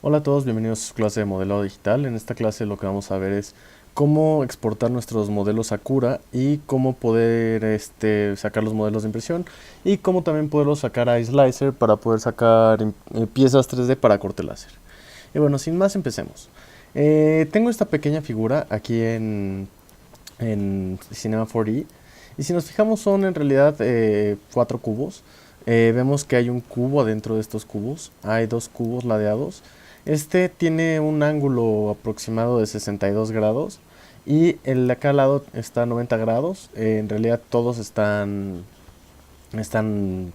Hola a todos, bienvenidos a su clase de modelado digital. En esta clase lo que vamos a ver es cómo exportar nuestros modelos a Cura y cómo poder sacar los modelos de impresión y cómo también poderlos sacar a iSlicer para poder sacar piezas 3D para corte láser. Y bueno, sin más empecemos. Tengo esta pequeña figura aquí en Cinema 4D y si nos fijamos son en realidad 4 cubos. Vemos que hay un cubo adentro de estos cubos, hay 2 cubos ladeados. Este tiene un ángulo aproximado de 62 grados y el de acá al lado está a 90 grados. En realidad todos están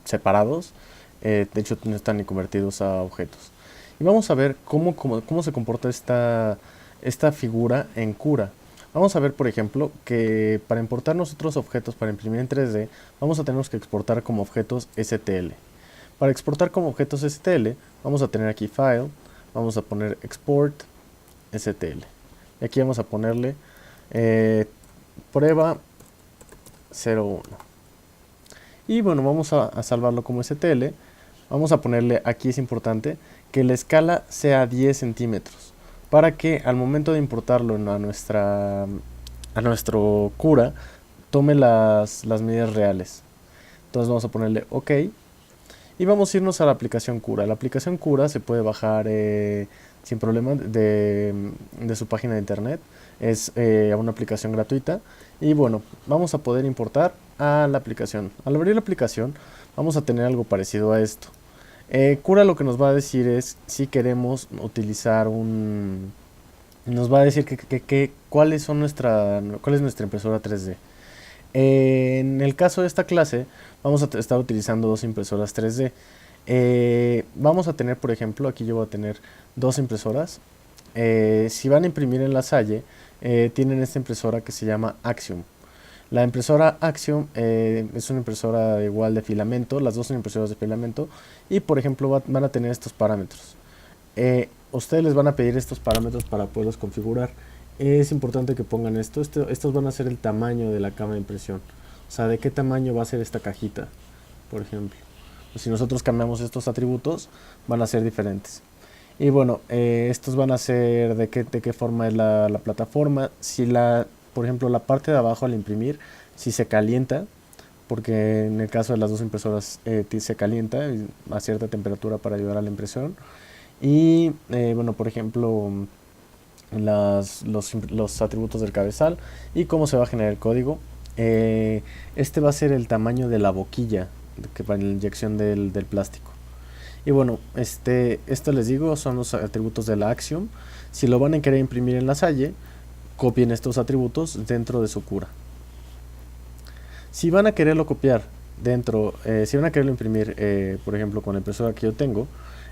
separados, de hecho no están ni convertidos a objetos. Y vamos a ver cómo se comporta esta figura en Cura. Vamos a ver, por ejemplo, que para importar nosotros objetos para imprimir en 3D, vamos a tener que exportar como objetos STL. Para exportar como objetos STL, vamos a tener aquí File, vamos a poner Export STL. Y aquí vamos a ponerle prueba 01. Y bueno, vamos a salvarlo como STL. Vamos a ponerle, aquí es importante, que la escala sea 10 centímetros. Para que al momento de importarlo a nuestro Cura, tome las medidas reales. Entonces vamos a ponerle OK. Y vamos a irnos a la aplicación Cura. La aplicación Cura se puede bajar sin problema de su página de internet. Es una aplicación gratuita. Y bueno, vamos a poder importar a la aplicación. Al abrir la aplicación vamos a tener algo parecido a esto. Cura lo que nos va a decir es si queremos utilizar nos va a decir cuál es nuestra impresora 3D. En el caso de esta clase vamos a estar utilizando dos impresoras 3D. Vamos a tener, por ejemplo, aquí yo voy a tener dos impresoras. Si van a imprimir en la Salle, tienen esta impresora que se llama Axiom. La impresora Axiom es una impresora igual de filamento, las dos son impresoras de filamento y por ejemplo van a tener estos parámetros. Ustedes les van a pedir estos parámetros para poderlos configurar. Es importante que pongan estos van a ser el tamaño de la cámara de impresión, o sea, de qué tamaño va a ser esta cajita, por ejemplo. Pues si nosotros cambiamos estos atributos, van a ser diferentes. Y bueno, estos van a ser de qué forma es la plataforma. Si por ejemplo, la parte de abajo al imprimir, si se calienta, porque en el caso de las dos impresoras se calienta a cierta temperatura para ayudar a la impresión. Y bueno, por ejemplo, los atributos del cabezal y cómo se va a generar el código. Este va a ser el tamaño de la boquilla para la inyección del plástico. Y bueno, esto les digo, son los atributos de la Axiom. Si lo van a querer imprimir en la Salle, copien estos atributos dentro de su Cura. Si van a quererlo copiar si van a quererlo imprimir, por ejemplo, con la impresora que yo tengo,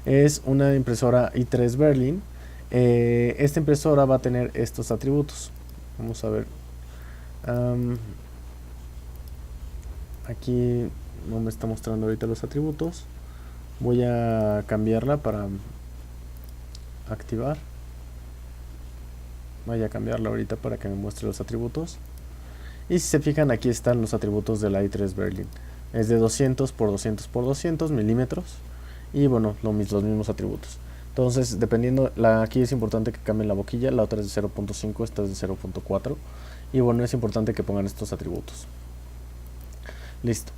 es una impresora i3 Berlin. Esta impresora va a tener estos atributos. Vamos a ver. Aquí no me está mostrando ahorita los atributos. Voy a cambiarla para activar. Voy a cambiarla ahorita para que me muestre los atributos. Y si se fijan, aquí están los atributos de la i3 Berlin. Es de 200 por 200 por 200 milímetros. Y bueno, los mismos atributos. Entonces, dependiendo, aquí es importante que cambien la boquilla, la otra es de 0.5, esta es de 0.4. Y bueno, es importante que pongan estos atributos. Listo.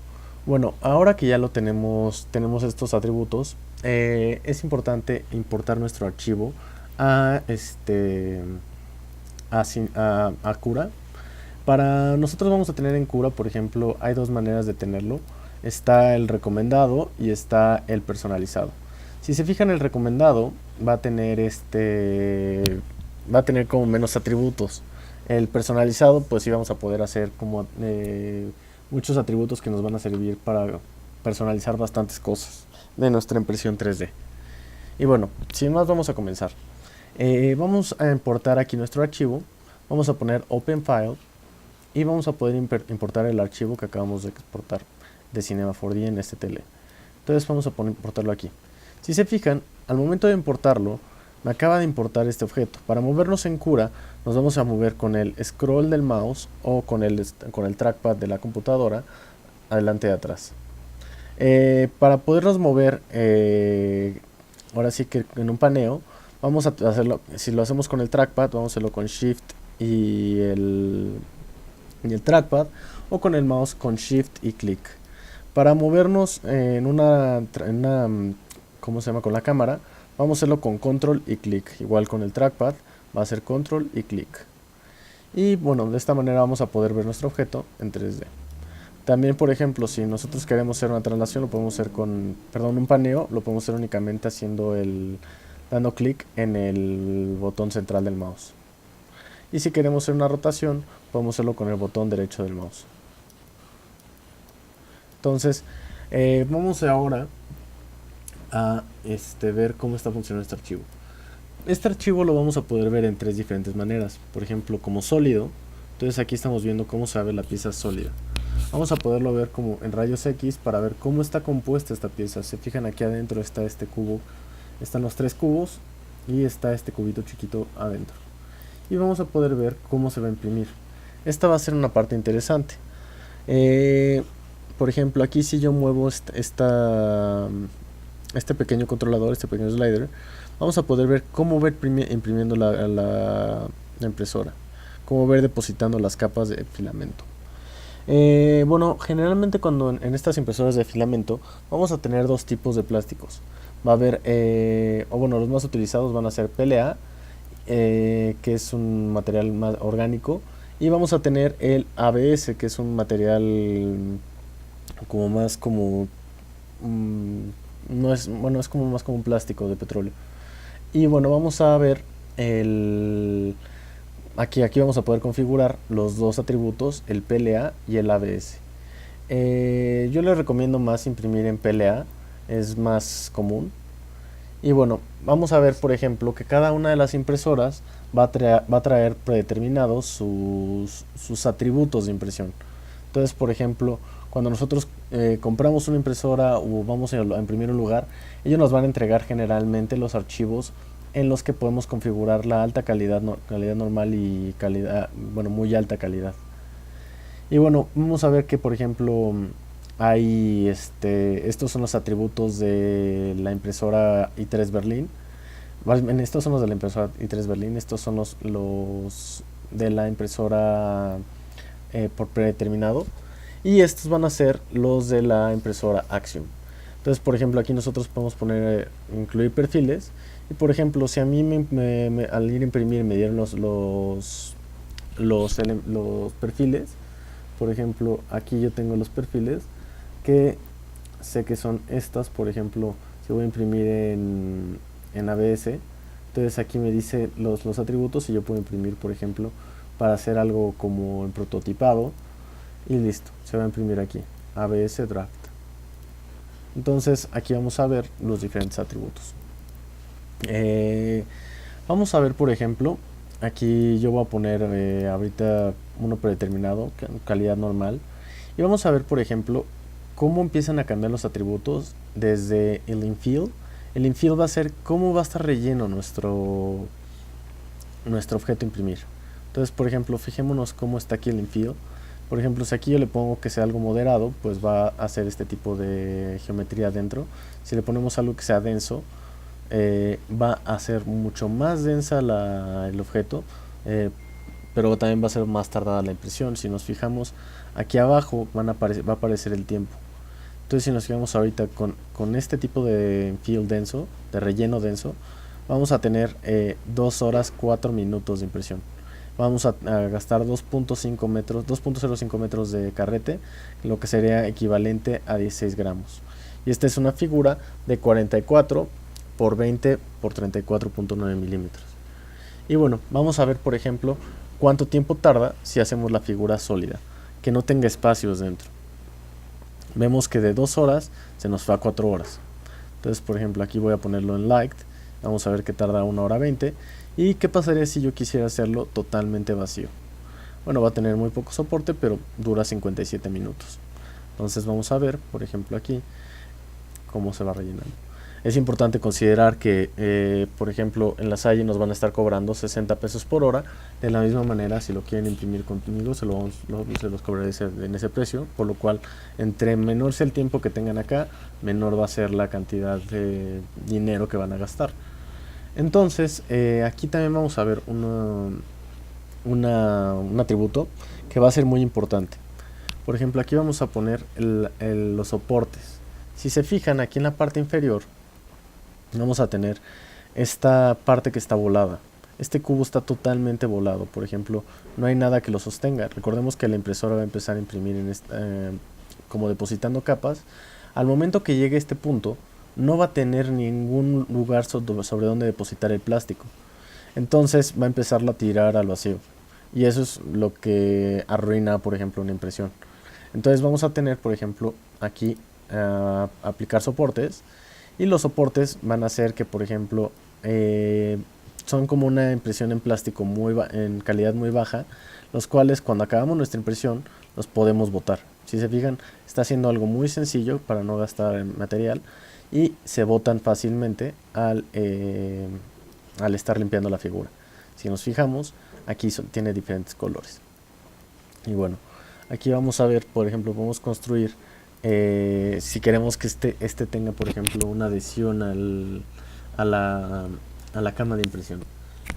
Bueno, ahora que ya tenemos estos atributos, es importante importar nuestro archivo a Cura. Nosotros vamos a tener en Cura, por ejemplo, hay dos maneras de tenerlo. Está el recomendado y está el personalizado. Si se fijan, el recomendado va a tener como menos atributos. El personalizado, pues sí vamos a poder hacer como muchos atributos que nos van a servir para personalizar bastantes cosas de nuestra impresión 3D. Y bueno, sin más vamos a comenzar. Vamos a importar aquí nuestro archivo. Vamos a poner Open File y vamos a poder importar el archivo que acabamos de exportar de Cinema 4D en STL. Entonces vamos a importarlo aquí. Si se fijan, al momento de importarlo, me acaba de importar este objeto. Para movernos en Cura, nos vamos a mover con el scroll del mouse o con el trackpad de la computadora, adelante y atrás. Para podernos mover, ahora sí que en un paneo, Vamos a hacerlo, si lo hacemos con el trackpad, vamos a hacerlo con Shift y el trackpad, o con el mouse con Shift y clic. Para movernos ¿cómo se llama? Con la cámara, vamos a hacerlo con control y clic. Igual con el trackpad va a ser control y clic. Y bueno, de esta manera vamos a poder ver nuestro objeto en 3D. También, por ejemplo, si nosotros queremos hacer una traslación, lo podemos hacer un paneo, lo podemos hacer únicamente dando clic en el botón central del mouse. Y si queremos hacer una rotación, podemos hacerlo con el botón derecho del mouse. Entonces, vamos ahora a ver cómo está funcionando este archivo. Este archivo lo vamos a poder ver en 3 diferentes maneras. Por ejemplo, como sólido. Entonces aquí estamos viendo cómo se ve la pieza sólida. Vamos a poderlo ver como en rayos X para ver cómo está compuesta esta pieza. Se fijan, aquí adentro está este cubo, están los 3 cubos y está este cubito chiquito adentro. Y vamos a poder ver cómo se va a imprimir. Esta va a ser una parte interesante. Por ejemplo, aquí si yo muevo este pequeño controlador, este pequeño slider, vamos a poder ver cómo va imprimiendo la impresora, cómo va depositando las capas de filamento. Bueno, generalmente cuando en estas impresoras de filamento vamos a tener 2 tipos de plásticos. Va a haber, los más utilizados van a ser PLA, que es un material más orgánico, y vamos a tener el ABS, que es un material no es, bueno, es como más como un plástico de petróleo. Y bueno, vamos a ver aquí vamos a poder configurar los 2 atributos, el PLA y el ABS. Yo les recomiendo más imprimir en PLA, es más común. Y bueno, vamos a ver, por ejemplo, que cada una de las impresoras va a traer predeterminados sus atributos de impresión. Entonces, por ejemplo, cuando nosotros compramos una impresora o vamos a imprimir un lugar, ellos nos van a entregar generalmente los archivos en los que podemos configurar la alta calidad, calidad normal y calidad, bueno, muy alta calidad. Y bueno, vamos a ver que, por ejemplo, hay estos son los atributos de la impresora i3 Berlin. Estos son los de la impresora i3 Berlin, estos son los de la impresora por predeterminado, y estos van a ser los de la impresora Axiom. Entonces, por ejemplo, aquí nosotros podemos poner incluir perfiles, y por ejemplo, si a mí al ir a imprimir me dieron los perfiles, por ejemplo, aquí yo tengo los perfiles que sé que son estas. Por ejemplo, si voy a imprimir en ABS, entonces aquí me dice los atributos, y yo puedo imprimir, por ejemplo, para hacer algo como el prototipado, y listo, se va a imprimir aquí, ABS Draft. Entonces aquí vamos a ver los diferentes atributos. Vamos a ver, por ejemplo, aquí yo voy a poner ahorita uno predeterminado, calidad normal, y vamos a ver, por ejemplo, cómo empiezan a cambiar los atributos desde el infill. El infill va a ser cómo va a estar relleno nuestro objeto a imprimir. Entonces, por ejemplo, fijémonos cómo está aquí el infill. Por ejemplo, si aquí yo le pongo que sea algo moderado, pues va a hacer este tipo de geometría dentro. Si le ponemos algo que sea denso, va a ser mucho más densa el objeto, pero también va a ser más tardada la impresión. Si nos fijamos aquí abajo va a aparecer el tiempo. Entonces, si nos fijamos ahorita con este tipo de fill denso, de relleno denso, vamos a tener 2 horas 4 minutos de impresión. Vamos a gastar 2.05 metros de carrete, lo que sería equivalente a 16 gramos. Y esta es una figura de 44 por 20 por 34.9 milímetros. Y bueno, vamos a ver, por ejemplo, cuánto tiempo tarda si hacemos la figura sólida, que no tenga espacios dentro. Vemos que de 2 horas se nos fue a 4 horas. Entonces, por ejemplo, aquí voy a ponerlo en Liked. Vamos a ver que tarda 1 hora 20. ¿Y qué pasaría si yo quisiera hacerlo totalmente vacío? Bueno, va a tener muy poco soporte, pero dura 57 minutos. Entonces vamos a ver, por ejemplo, aquí cómo se va rellenando. Es importante considerar que, por ejemplo, en la Salle nos van a estar cobrando 60 pesos por hora. De la misma manera, si lo quieren imprimir conmigo, se los cobraré en ese precio. Por lo cual, entre menor sea el tiempo que tengan acá, menor va a ser la cantidad de dinero que van a gastar. Entonces, aquí también vamos a ver un atributo que va a ser muy importante. Por ejemplo, aquí vamos a poner los soportes. Si se fijan, aquí en la parte inferior vamos a tener esta parte que está volada. Este cubo está totalmente volado. Por ejemplo, no hay nada que lo sostenga. Recordemos que la impresora va a empezar a imprimir como depositando capas. Al momento que llegue a este punto, no va a tener ningún lugar sobre donde depositar el plástico. Entonces va a empezarlo a tirar al vacío. Y eso es lo que arruina, por ejemplo, una impresión. Entonces vamos a tener, por ejemplo, aquí aplicar soportes. Y los soportes van a hacer que, por ejemplo, son como una impresión en plástico en calidad muy baja, los cuales cuando acabamos nuestra impresión los podemos botar. Si se fijan, está haciendo algo muy sencillo para no gastar material y se botan fácilmente al estar limpiando la figura. Si nos fijamos, aquí tiene diferentes colores. Y bueno, aquí vamos a ver, por ejemplo, podemos construir, si queremos que este tenga, por ejemplo, una adhesión a la cama de impresión.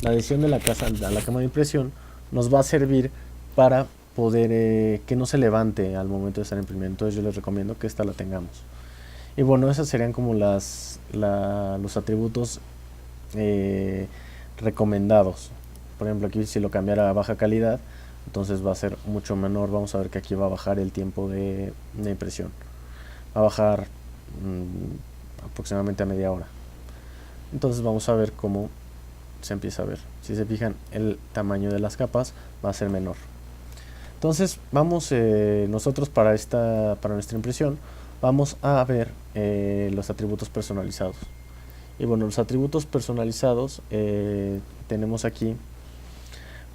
La adhesión de la casa a la cama de impresión nos va a servir para poder que no se levante al momento de estar imprimiendo. Entonces yo les recomiendo que esta la tengamos. Y bueno, esos serían como los atributos recomendados. Por ejemplo, aquí si lo cambiara a baja calidad, entonces va a ser mucho menor. Vamos a ver que aquí va a bajar el tiempo de impresión. Va a bajar aproximadamente a media hora. Entonces vamos a ver cómo se empieza a ver. Si se fijan, el tamaño de las capas va a ser menor. Entonces vamos nosotros para nuestra impresión vamos a ver los atributos personalizados. Y bueno, los atributos personalizados tenemos aquí.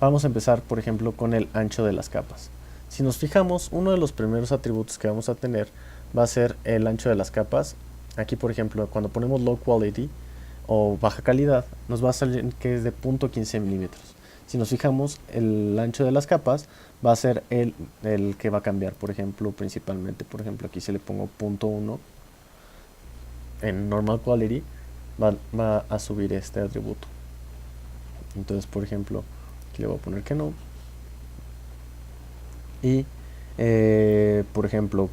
Vamos a empezar, por ejemplo, con el ancho de las capas. Si nos fijamos, uno de los primeros atributos que vamos a tener va a ser el ancho de las capas. Aquí, por ejemplo, cuando ponemos low quality o baja calidad, nos va a salir que es de 0.15 milímetros. Si nos fijamos, el ancho de las capas va a ser el que va a cambiar, por ejemplo, principalmente. Por ejemplo, aquí si le pongo 0.1 en normal quality, va a subir este atributo. Entonces, por ejemplo, aquí le voy a poner que no. Y, por ejemplo,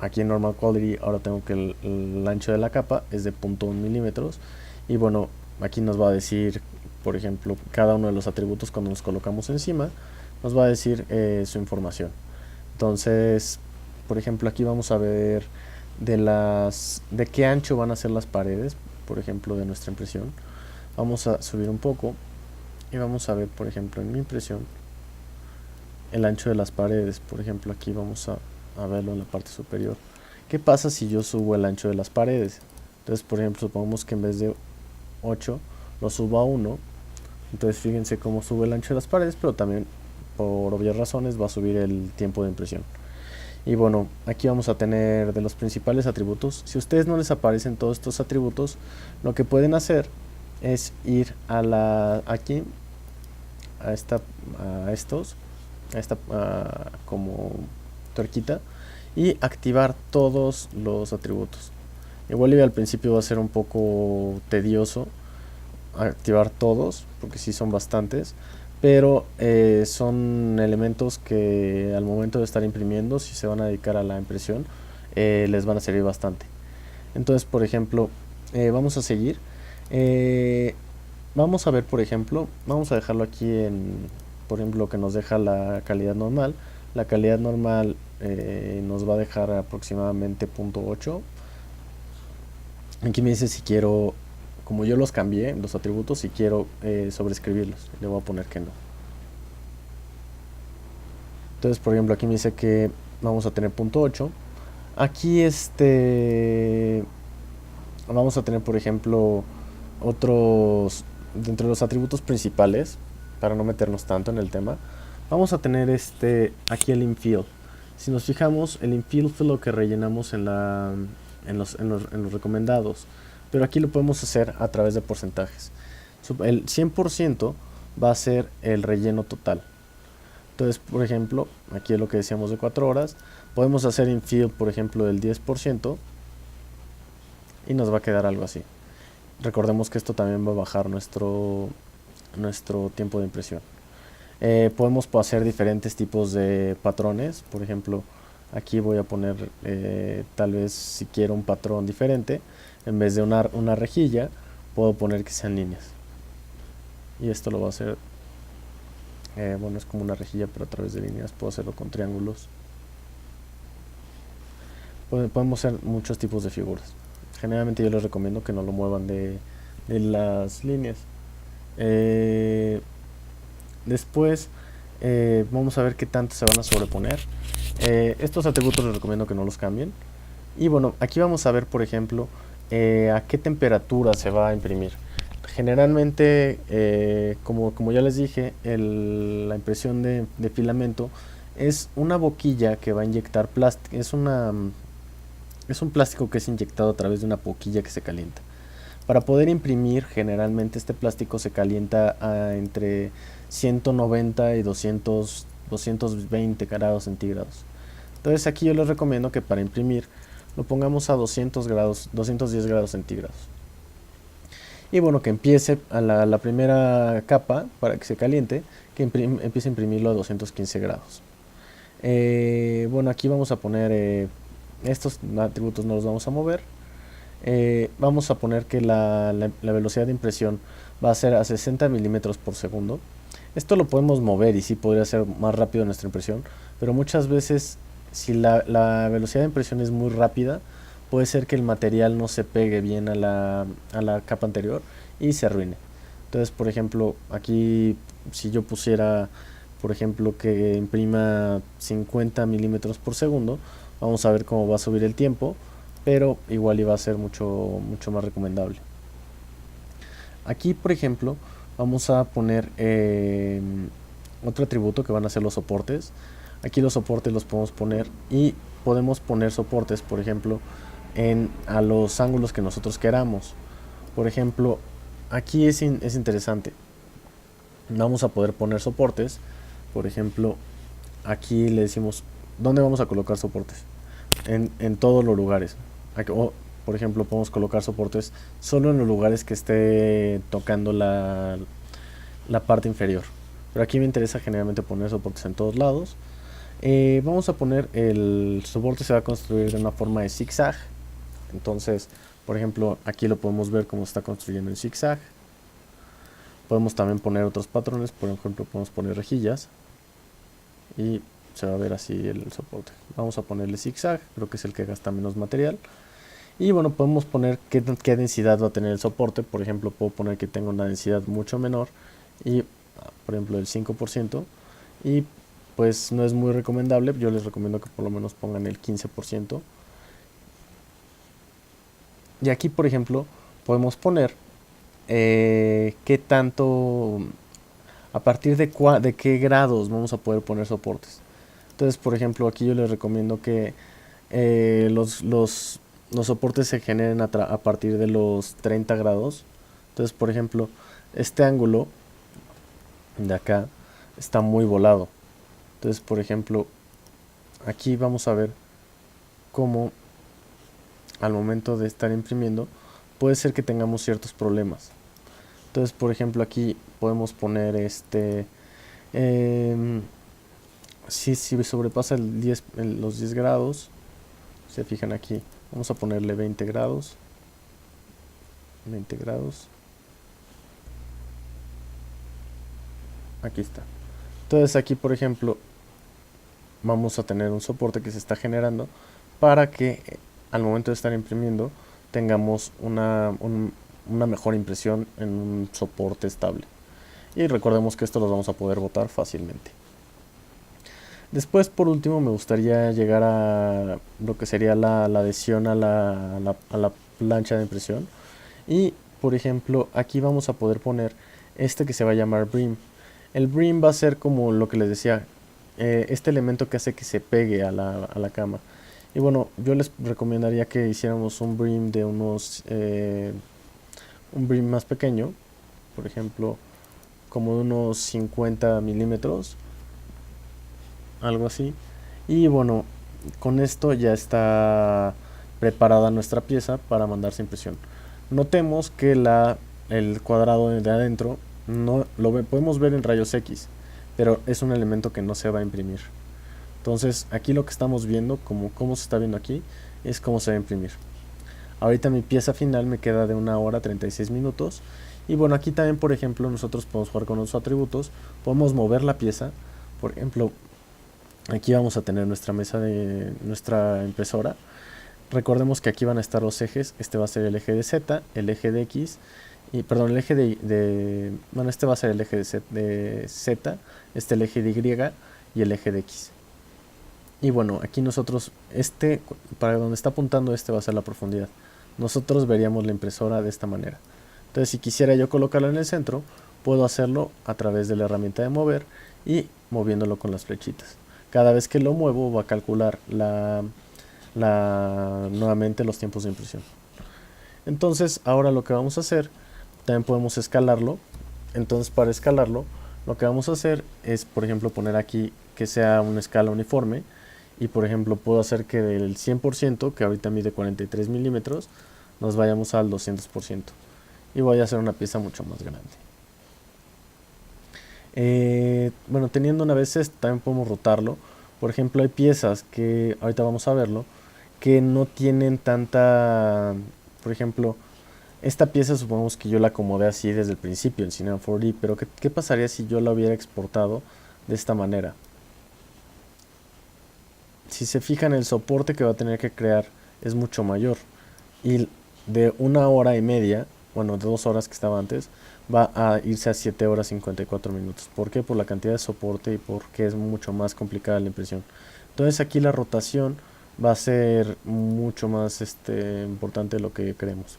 aquí en normal quality ahora tengo que el ancho de la capa es de 0.1 milímetros. Y bueno, aquí nos va a decir, por ejemplo, cada uno de los atributos cuando nos colocamos encima, nos va a decir su información. Entonces, por ejemplo, aquí vamos a ver de qué ancho van a ser las paredes, por ejemplo, de nuestra impresión. Vamos a subir un poco y vamos a ver, por ejemplo, en mi impresión, el ancho de las paredes. Por ejemplo, aquí vamos a verlo en la parte superior. ¿Qué pasa si yo subo el ancho de las paredes? Entonces, por ejemplo, supongamos que en vez de 8 lo subo a 1. Entonces fíjense cómo sube el ancho de las paredes, pero también por obvias razones va a subir el tiempo de impresión. Y bueno, aquí vamos a tener de los principales atributos. Si a ustedes no les aparecen todos estos atributos, lo que pueden hacer es ir aquí a esta como tuerquita y activar todos los atributos. Igual y al principio va a ser un poco tedioso activar todos, porque sí son bastantes, pero son elementos que al momento de estar imprimiendo, si se van a dedicar a la impresión, les van a servir bastante. Entonces, por ejemplo, vamos a seguir. Vamos a ver, por ejemplo, vamos a dejarlo aquí por ejemplo, lo que nos deja la calidad normal. La calidad normal nos va a dejar aproximadamente 0.8. Aquí me dice si quiero, como yo los cambié, los atributos, si quiero sobreescribirlos. Le voy a poner que no. Entonces, por ejemplo, aquí me dice que vamos a tener 0.8. Aquí vamos a tener, por ejemplo, otros, dentro de los atributos principales, para no meternos tanto en el tema, vamos a tener aquí el infill. Si nos fijamos, el infill fue lo que rellenamos en los recomendados, pero aquí lo podemos hacer a través de porcentajes. El 100% va a ser el relleno total. Entonces, por ejemplo, aquí es lo que decíamos de 4 horas, podemos hacer infill, por ejemplo, del 10% y nos va a quedar algo así. recordemos que esto también va a bajar nuestro tiempo de impresión. Podemos hacer diferentes tipos de patrones. Por ejemplo, aquí voy a poner tal vez si quiero un patrón diferente, en vez de una rejilla puedo poner que sean líneas, y esto lo va a hacer, bueno, es como una rejilla pero a través de líneas. Puedo hacerlo con triángulos. Podemos hacer muchos tipos de figuras. Generalmente yo les recomiendo que no lo muevan de las líneas. Después vamos a ver qué tanto se van a sobreponer. Estos atributos les recomiendo que no los cambien. Y bueno, aquí vamos a ver, por ejemplo, a qué temperatura se va a imprimir. Generalmente, como ya les dije, la impresión de filamento es una boquilla que va a inyectar plástico. Es un plástico que es inyectado a través de una boquilla que se calienta. Para poder imprimir, generalmente este plástico se calienta a entre 190 y 220 grados centígrados. Entonces aquí yo les recomiendo que para imprimir lo pongamos a 200 grados, 210 grados centígrados. Y bueno, que empiece a la primera capa para que se caliente, que empiece a imprimirlo a 215 grados. Bueno, aquí vamos a poner estos atributos, no los vamos a mover. Vamos a poner que la velocidad de impresión va a ser a 60 milímetros por segundo. Esto lo podemos mover y sí podría ser más rápido nuestra impresión, pero muchas veces si la velocidad de impresión es muy rápida, puede ser que el material no se pegue bien a la capa anterior y se arruine. Entonces, por ejemplo, aquí si yo pusiera, por ejemplo, que imprima 50 milímetros por segundo, vamos a ver cómo va a subir el tiempo, pero igual iba a ser mucho más recomendable. Aquí, por ejemplo, vamos a poner otro atributo que van a ser los soportes. Aquí los soportes los podemos poner y podemos poner soportes, por ejemplo, a los ángulos que nosotros queramos. Por ejemplo, aquí es interesante. Vamos a poder poner soportes. Por ejemplo, aquí le decimos dónde vamos a colocar soportes. En todos los lugares. Por ejemplo, podemos colocar soportes solo en los lugares que esté tocando la parte inferior. Pero aquí me interesa generalmente poner soportes en todos lados. Vamos a poner el soporte se va a construir de una forma de zigzag. Entonces, por ejemplo, aquí lo podemos ver cómo se está construyendo en zigzag. Podemos también poner otros patrones. Por ejemplo, podemos poner rejillas y se va a ver así el soporte. Vamos a ponerle zigzag, creo que es el que gasta menos material. Y bueno, podemos poner qué densidad va a tener el soporte. Por ejemplo, puedo poner que tenga una densidad mucho menor y por ejemplo el 5%, y pues no es muy recomendable. Yo les recomiendo que por lo menos pongan el 15%. Y aquí, por ejemplo, podemos poner qué tanto, a partir de qué grados vamos a poder poner soportes. Entonces, por ejemplo, aquí yo les recomiendo que los soportes se generen a partir de los 30 grados. Entonces, por ejemplo, este ángulo de acá está muy volado. Entonces, por ejemplo, aquí vamos a ver cómo al momento de estar imprimiendo puede ser que tengamos ciertos problemas. Entonces, por ejemplo, aquí podemos poner si sobrepasa los 10 grados, se fijan aquí, vamos a ponerle 20 grados. Aquí está. Entonces aquí, por ejemplo, vamos a tener un soporte que se está generando para que al momento de estar imprimiendo tengamos una mejor impresión en un soporte estable. Y recordemos que esto lo vamos a poder botar fácilmente. Después, por último, me gustaría llegar a lo que sería la adhesión a la plancha de impresión. Y, por ejemplo, aquí vamos a poder poner que se va a llamar brim. El brim va a ser como lo que les decía, este elemento que hace que se pegue a la cama. Y bueno, yo les recomendaría que hiciéramos un brim de un brim más pequeño, por ejemplo, como de unos 50 milímetros, algo así. Y bueno, con esto ya está preparada nuestra pieza para mandarse a impresión. Notemos que el cuadrado de adentro no podemos ver en rayos X, pero es un elemento que no se va a imprimir. Entonces aquí lo que estamos viendo, como se está viendo aquí, es cómo se va a imprimir. Ahorita mi pieza final me queda de 1 hora 36 minutos. Y bueno, aquí también, por ejemplo, nosotros podemos jugar con los atributos. Podemos mover la pieza. Por ejemplo, aquí vamos a tener nuestra mesa de nuestra impresora. Recordemos que aquí van a estar los ejes. Este va a ser el eje de Z, el eje de X. Y perdón, el eje bueno, este va a ser el eje de Z, este el eje de Y y el eje de X. Y bueno, aquí nosotros, para donde está apuntando va a ser la profundidad. Nosotros veríamos la impresora de esta manera. Entonces, si quisiera yo colocarla en el centro, puedo hacerlo a través de la herramienta de mover y moviéndolo con las flechitas. Cada vez que lo muevo va a calcular nuevamente los tiempos de impresión. Entonces, ahora lo que vamos a hacer, también podemos escalarlo. Entonces, para escalarlo, lo que vamos a hacer es, por ejemplo, poner aquí que sea una escala uniforme. Y por ejemplo puedo hacer que del 100%, que ahorita mide 43 milímetros, nos vayamos al 200%. Y voy a hacer una pieza mucho más grande. Bueno, teniendo una vez esto, también podemos rotarlo. Por ejemplo, hay piezas que, ahorita vamos a verlo, que no tienen tanta... Por ejemplo, esta pieza supongamos que yo la acomodé así desde el principio en Cinema 4D, pero ¿qué pasaría si yo la hubiera exportado de esta manera? Si se fijan, el soporte que va a tener que crear es mucho mayor. Y de 1 hora y media, bueno, de 2 horas que estaba antes, va a irse a 7 horas 54 minutos. ¿Por qué? Por la cantidad de soporte y porque es mucho más complicada la impresión. Entonces aquí la rotación va a ser mucho más importante de lo que creemos.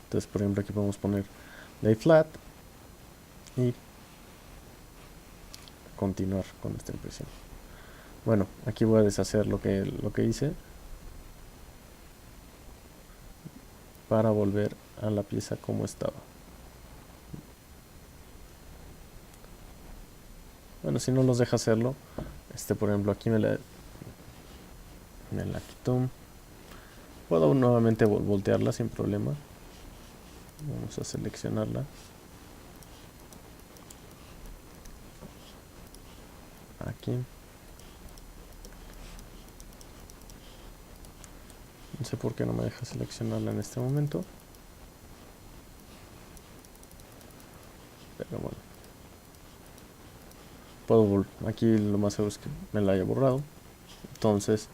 Entonces, por ejemplo, aquí podemos poner lay flat y continuar con esta impresión. Bueno, aquí voy a deshacer lo que hice para volver a la pieza como estaba. Bueno, si no los deja hacerlo, por ejemplo, aquí me la quito. Puedo nuevamente voltearla sin problema. Vamos a seleccionarla. Aquí. No sé por qué no me deja seleccionarla en este momento. Pero bueno. Aquí lo más seguro es que me la haya borrado. Entonces,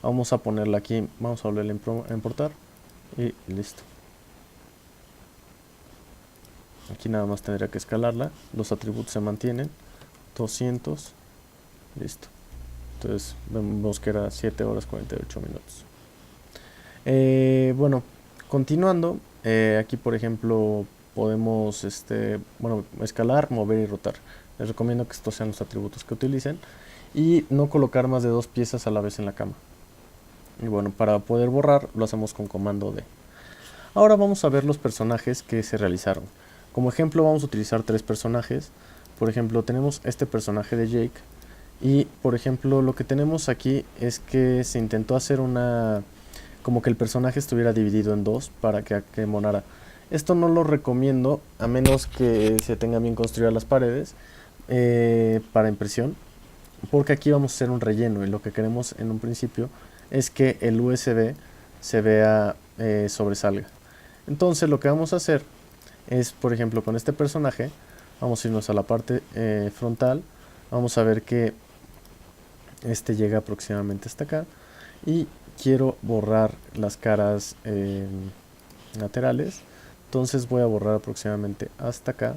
vamos a ponerla aquí. Vamos a volverla a importar. Y listo. Aquí nada más tendría que escalarla. Los atributos se mantienen. 200. Listo. Entonces, vemos que era 7 horas 48 minutos. Bueno, continuando, aquí por ejemplo podemos escalar, mover y rotar. Les recomiendo que estos sean los atributos que utilicen y no colocar más de 2 piezas a la vez en la cama. Y bueno, para poder borrar lo hacemos con comando D. Ahora vamos a ver los personajes que se realizaron. Como ejemplo vamos a utilizar 3 personajes. Por ejemplo, tenemos este personaje de Jake y por ejemplo lo que tenemos aquí es que se intentó hacer como que el personaje estuviera dividido en dos para que monara. Esto no lo recomiendo a menos que se tengan bien construidas las paredes para impresión, porque aquí vamos a hacer un relleno y lo que queremos en un principio es que el USB se vea sobresalga. Entonces lo que vamos a hacer es, por ejemplo, con este personaje vamos a irnos a la parte frontal. Vamos a ver que llega aproximadamente hasta acá y quiero borrar las caras laterales. Entonces voy a borrar aproximadamente hasta acá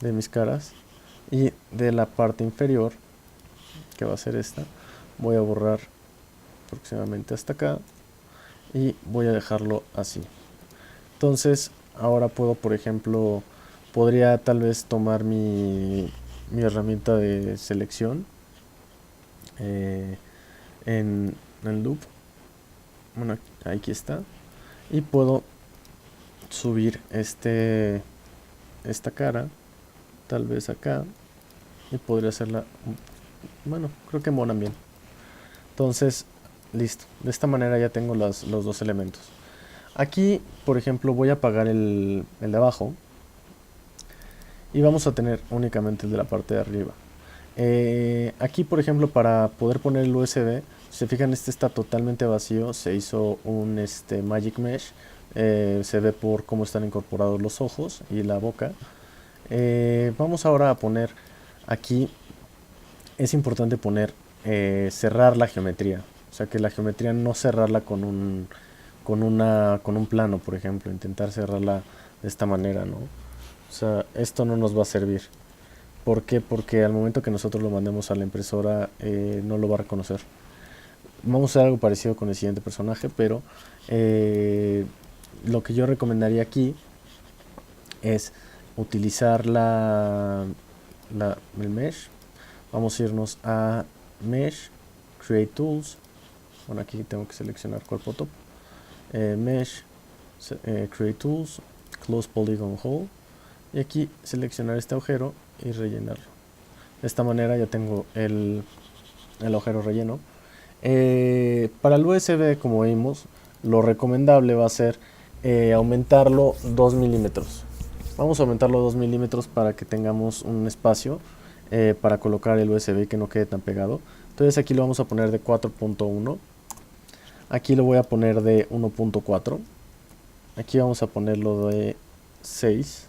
de mis caras y de la parte inferior, que va a ser esta, voy a borrar aproximadamente hasta acá y voy a dejarlo así. Entonces ahora puedo, por ejemplo, podría tal vez tomar mi herramienta de selección en el loop. Bueno, aquí está. Y puedo subir esta cara, tal vez acá, y podría hacerla, bueno, creo que monan bien. Entonces, listo. De esta manera ya tengo los dos elementos. Aquí, por ejemplo, voy a apagar el de abajo y vamos a tener únicamente el de la parte de arriba. Aquí, por ejemplo, para poder poner el USB, si se fijan, este está totalmente vacío. Se hizo un Magic Mesh. Se ve por cómo están incorporados los ojos y la boca. Vamos ahora a poner aquí, es importante poner cerrar la geometría. O sea, que la geometría no cerrarla con un plano, por ejemplo. Intentar cerrarla de esta manera, ¿no? O sea, esto no nos va a servir. ¿Por qué? Porque al momento que nosotros lo mandemos a la impresora no lo va a reconocer. Vamos a hacer algo parecido con el siguiente personaje, pero lo que yo recomendaría aquí es utilizar el mesh. Vamos a irnos a mesh, create tools. Bueno, aquí tengo que seleccionar cuerpo top. Mesh, create tools, close polygon hole. Y aquí seleccionar este agujero y rellenarlo. De esta manera ya tengo el agujero relleno. Para el USB, como vimos, lo recomendable va a ser aumentarlo 2 milímetros. Vamos a aumentarlo 2 milímetros para que tengamos un espacio para colocar el USB y que no quede tan pegado. Entonces aquí lo vamos a poner de 4.1. Aquí lo voy a poner de 1.4. Aquí vamos a ponerlo de 6.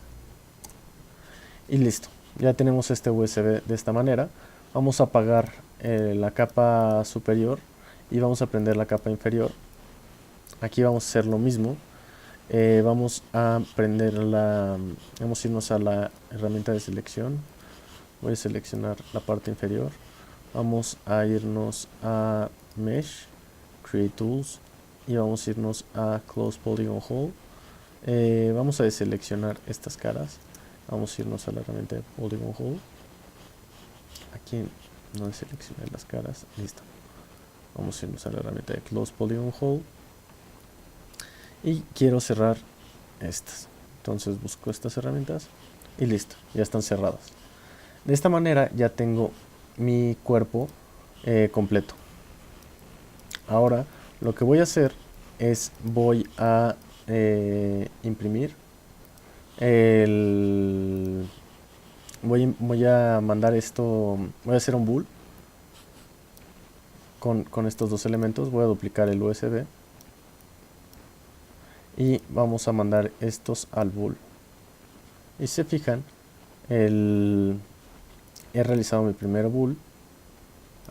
Y listo. Ya tenemos este USB de esta manera. Vamos a apagar la capa superior y vamos a prender la capa inferior. Aquí vamos a hacer lo mismo. Vamos a prender vamos a irnos a la herramienta de selección. Voy a seleccionar la parte inferior. Vamos a irnos a Mesh, Create Tools y vamos a irnos a Close Polygon Hole. Vamos a deseleccionar estas caras. Vamos a irnos a la herramienta de Polygon Hole. Aquí no seleccioné las caras. Listo. Vamos a irnos a la herramienta de Close Polygon Hole. Y quiero cerrar estas. Entonces busco estas herramientas y listo. Ya están cerradas. De esta manera ya tengo mi cuerpo completo. Ahora lo que voy a hacer es voy a imprimir voy a mandar esto, voy a hacer un bool con estos dos elementos. Voy a duplicar el USB y vamos a mandar estos al bool. Y si se fijan, he realizado mi primer bool.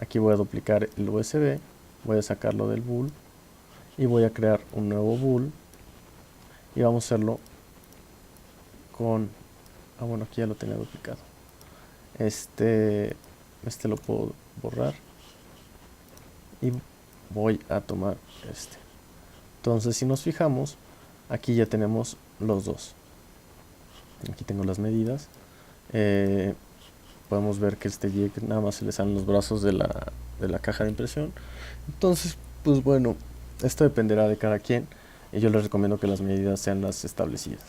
Aquí voy a duplicar el USB, voy a sacarlo del bool y voy a crear un nuevo bool y vamos a hacerlo con bueno, aquí ya lo tenía duplicado. Este lo puedo borrar y voy a tomar este. Entonces, si nos fijamos, aquí ya tenemos los dos. Aquí tengo las medidas. Podemos ver que este jig nada más se le salen los brazos de la caja de impresión. Entonces, pues bueno, esto dependerá de cada quien y yo les recomiendo que las medidas sean las establecidas.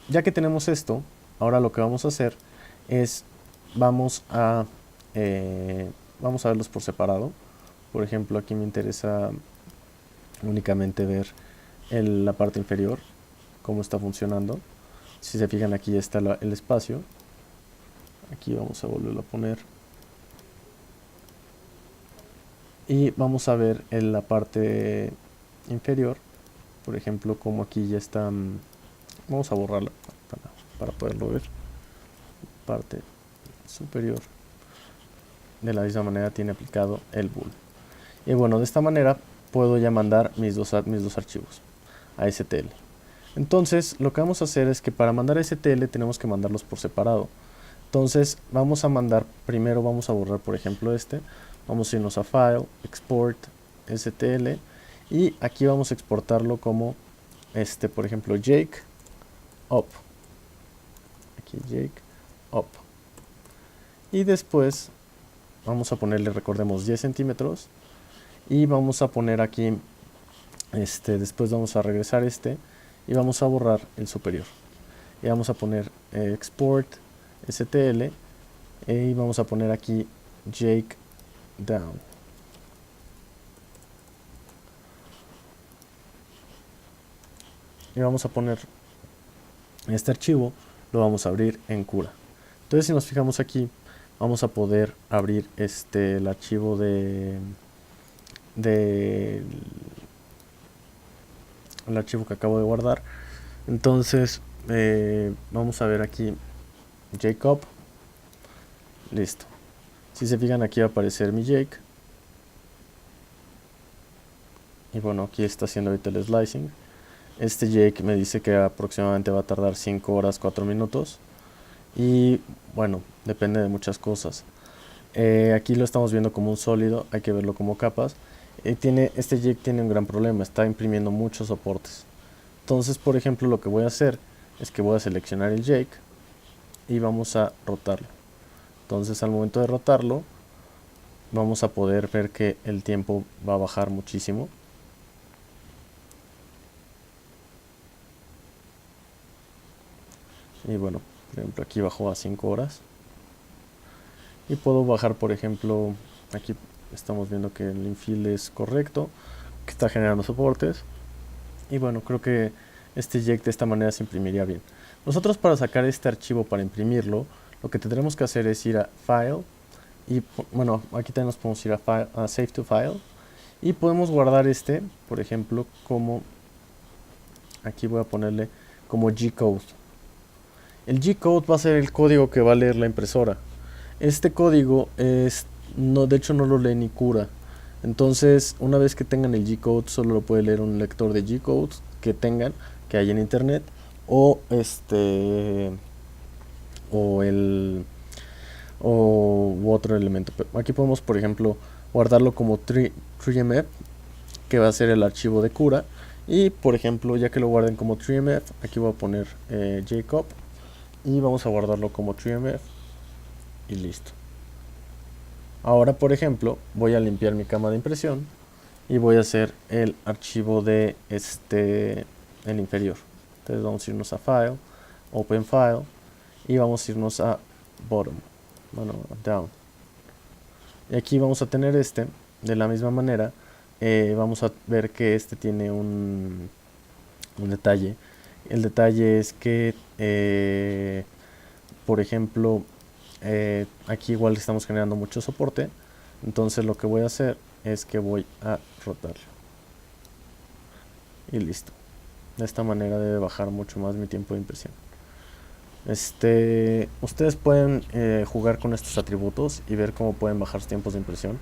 Ya que tenemos esto, ahora lo que vamos a hacer es vamos a verlos por separado. Por ejemplo, aquí me interesa únicamente ver la parte inferior, cómo está funcionando. Si se fijan, aquí ya está el espacio. Aquí vamos a volverlo a poner y vamos a ver en la parte inferior, por ejemplo, como aquí ya está. Vamos a borrarla para poderlo ver. Parte superior de la misma manera tiene aplicado el bool. Y bueno, de esta manera puedo ya mandar mis dos archivos a STL. Entonces lo que vamos a hacer es que para mandar a STL tenemos que mandarlos por separado. Entonces vamos a mandar, primero vamos a borrar por ejemplo vamos a irnos a File, Export, STL y aquí vamos a exportarlo como por ejemplo Jake Up. Aquí Jake Up. Y después vamos a ponerle, recordemos, 10 centímetros y vamos a poner aquí después vamos a regresar y vamos a borrar el superior y vamos a poner Export STL y vamos a poner aquí Jake Down. y vamos a poner este archivo, lo vamos a abrir en Cura. Entonces si nos fijamos aquí, vamos a poder abrir el archivo el archivo que acabo de guardar. Entonces vamos a ver aquí Jacob, listo. Si se fijan, aquí va a aparecer mi Jake, y bueno, aquí está haciendo ahorita el slicing. Este Jake me dice que aproximadamente va a tardar 5 horas 4 minutos, y bueno, depende de muchas cosas. Aquí lo estamos viendo como un sólido, hay que verlo como capas. Este Jake tiene un gran problema, está imprimiendo muchos soportes. Entonces, por ejemplo, lo que voy a hacer es que voy a seleccionar el Jake y vamos a rotarlo. Entonces, al momento de rotarlo, vamos a poder ver que el tiempo va a bajar muchísimo. Y bueno, por ejemplo, aquí bajó a 5 horas. Y puedo bajar, por ejemplo, aquí estamos viendo que el infill es correcto, que está generando soportes. Y bueno, creo que este Jake de esta manera se imprimiría bien. Nosotros, para sacar este archivo para imprimirlo, lo que tendremos que hacer es ir a File, y bueno, aquí también nos podemos ir a Save to File, y podemos guardar por ejemplo, como, aquí voy a ponerle como G-Code. El G-Code va a ser el código que va a leer la impresora. Este código de hecho no lo lee ni Cura. Entonces, una vez que tengan el G-Code, solo lo puede leer un lector de G-Code que tengan, que hay en internet, o u otro elemento. Aquí podemos, por ejemplo, guardarlo como 3MF, que va a ser el archivo de Cura. Y por ejemplo, ya que lo guarden como 3MF, aquí voy a poner Jacob, y vamos a guardarlo como 3MF, y listo. Ahora, por ejemplo, voy a limpiar mi cama de impresión y voy a hacer el archivo de el inferior. Entonces vamos a irnos a File, Open File, y vamos a irnos a Bottom, bueno, Down. Y aquí vamos a tener de la misma manera. Vamos a ver que tiene un detalle. El detalle es que, por ejemplo, aquí igual estamos generando mucho soporte. Entonces lo que voy a hacer es que voy a rotarlo, y listo. De esta manera debe bajar mucho más mi tiempo de impresión. Ustedes pueden jugar con estos atributos y ver cómo pueden bajar sus tiempos de impresión.